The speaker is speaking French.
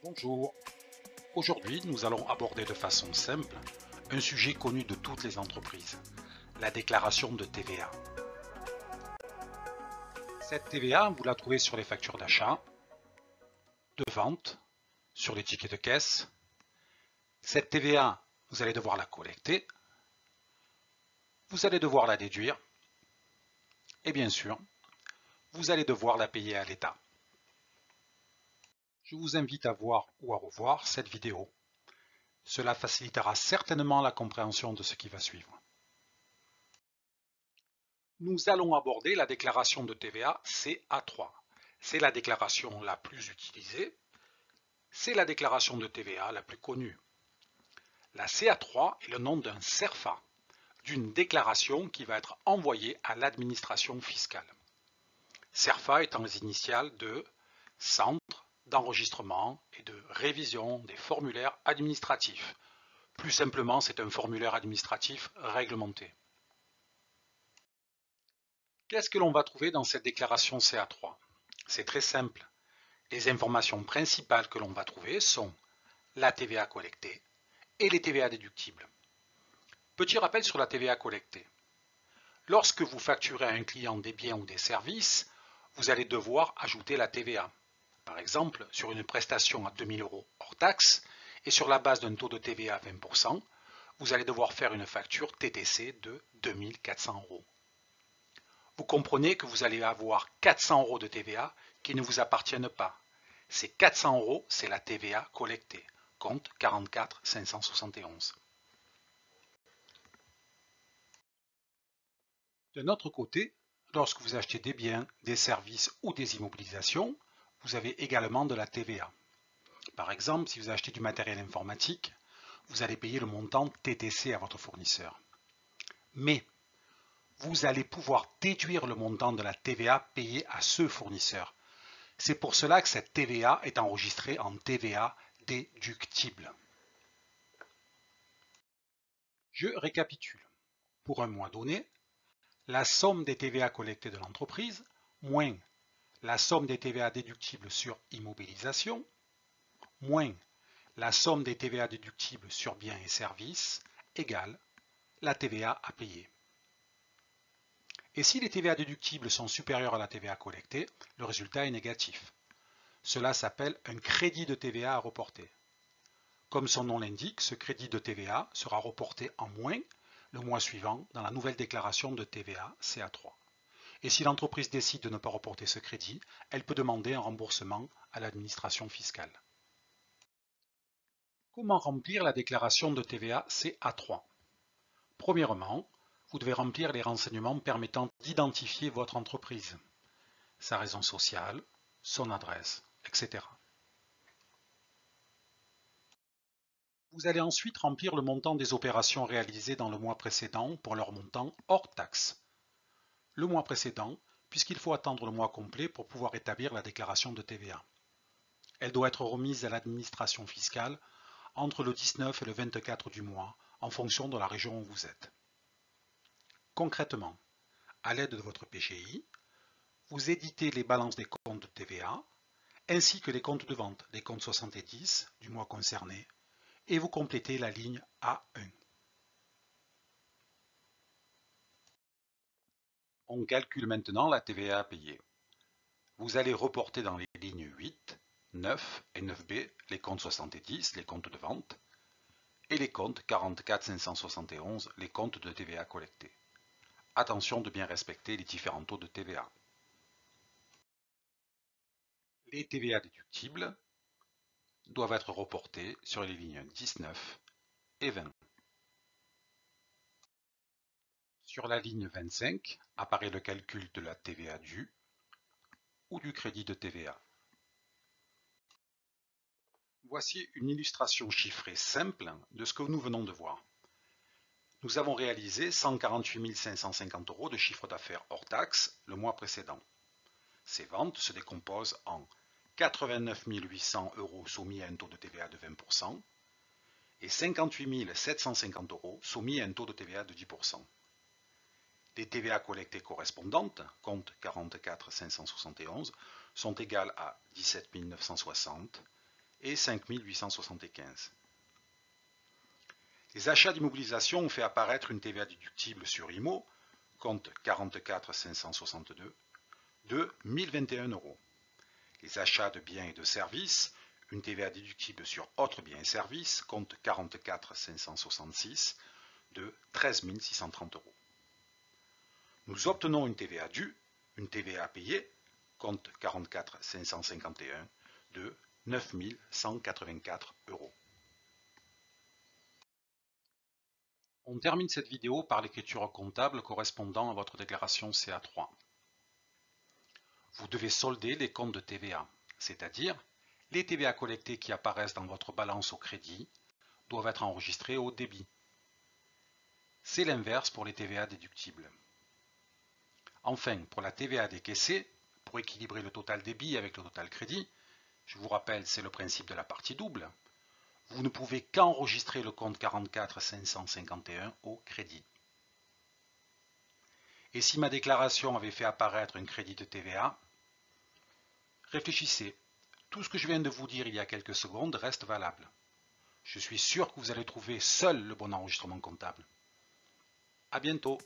Bonjour, aujourd'hui nous allons aborder de façon simple un sujet connu de toutes les entreprises, la déclaration de TVA. Cette TVA, vous la trouvez sur les factures d'achat, de vente, sur les tickets de caisse. Cette TVA, vous allez devoir la collecter, vous allez devoir la déduire et bien sûr, vous allez devoir la payer à l'État. Je vous invite à voir ou à revoir cette vidéo. Cela facilitera certainement la compréhension de ce qui va suivre. Nous allons aborder la déclaration de TVA CA3. C'est la déclaration la plus utilisée. C'est la déclaration de TVA la plus connue. La CA3 est le nom d'un CERFA, d'une déclaration qui va être envoyée à l'administration fiscale. CERFA étant les initiales de Centre d'enregistrement et de révision des formulaires administratifs. Plus simplement, c'est un formulaire administratif réglementé. Qu'est-ce que l'on va trouver dans cette déclaration CA3? C'est très simple. Les informations principales que l'on va trouver sont la TVA collectée et les TVA déductibles. Petit rappel sur la TVA collectée. Lorsque vous facturez à un client des biens ou des services, vous allez devoir ajouter la TVA. Par exemple, sur une prestation à 2 000 € hors taxe et sur la base d'un taux de TVA à 20%, vous allez devoir faire une facture TTC de 2 400 €. Vous comprenez que vous allez avoir 400 € de TVA qui ne vous appartiennent pas. Ces 400 €, c'est la TVA collectée, compte 44 571. De notre côté, lorsque vous achetez des biens, des services ou des immobilisations, vous avez également de la TVA. Par exemple, si vous achetez du matériel informatique, vous allez payer le montant TTC à votre fournisseur. Mais vous allez pouvoir déduire le montant de la TVA payée à ce fournisseur. C'est pour cela que cette TVA est enregistrée en TVA déductible. Je récapitule. Pour un mois donné, la somme des TVA collectées de l'entreprise moins la somme des TVA déductibles sur immobilisation moins la somme des TVA déductibles sur biens et services égale la TVA à payer. Et si les TVA déductibles sont supérieurs à la TVA collectée, le résultat est négatif. Cela s'appelle un crédit de TVA à reporter. Comme son nom l'indique, ce crédit de TVA sera reporté en moins le mois suivant dans la nouvelle déclaration de TVA CA3. Et si l'entreprise décide de ne pas reporter ce crédit, elle peut demander un remboursement à l'administration fiscale. Comment remplir la déclaration de TVA CA3? Premièrement, vous devez remplir les renseignements permettant d'identifier votre entreprise, sa raison sociale, son adresse, etc. Vous allez ensuite remplir le montant des opérations réalisées dans le mois précédent pour leur montant hors taxe. Le mois précédent, puisqu'il faut attendre le mois complet pour pouvoir établir la déclaration de TVA. Elle doit être remise à l'administration fiscale entre le 19 et le 24 du mois, en fonction de la région où vous êtes. Concrètement, à l'aide de votre PGI, vous éditez les balances des comptes de TVA, ainsi que les comptes de vente, les comptes 70 du mois concerné, et vous complétez la ligne A1. On calcule maintenant la TVA à payer. Vous allez reporter dans les lignes 8, 9 et 9B les comptes 70, les comptes de vente, et les comptes 44 571, les comptes de TVA collectés. Attention de bien respecter les différents taux de TVA. Les TVA déductibles doivent être reportés sur les lignes 19 et 20. Sur la ligne 25 apparaît le calcul de la TVA due ou du crédit de TVA. Voici une illustration chiffrée simple de ce que nous venons de voir. Nous avons réalisé 148 550 € de chiffre d'affaires hors taxe le mois précédent. Ces ventes se décomposent en 89 800 € soumis à un taux de TVA de 20% et 58 750 € soumis à un taux de TVA de 10%. Les TVA collectées correspondantes, compte 44 571, sont égales à 17 960 et 5 875. Les achats d'immobilisation ont fait apparaître une TVA déductible sur IMO, compte 44 562, de 1 021 €. Les achats de biens et de services, une TVA déductible sur autres biens et services, compte 44 566, de 13 630 €. Nous obtenons une TVA due, une TVA payée, compte 44 551, de 9 184 €. On termine cette vidéo par l'écriture comptable correspondant à votre déclaration CA3. Vous devez solder les comptes de TVA, c'est-à-dire les TVA collectés qui apparaissent dans votre balance au crédit doivent être enregistrés au débit. C'est l'inverse pour les TVA déductibles. Enfin, pour la TVA décaissée, pour équilibrer le total débit avec le total crédit, je vous rappelle, c'est le principe de la partie double, vous ne pouvez qu'enregistrer le compte 44 551 au crédit. Et si ma déclaration avait fait apparaître un crédit de TVA, réfléchissez, tout ce que je viens de vous dire il y a quelques secondes reste valable. Je suis sûr que vous allez trouver seul le bon enregistrement comptable. À bientôt.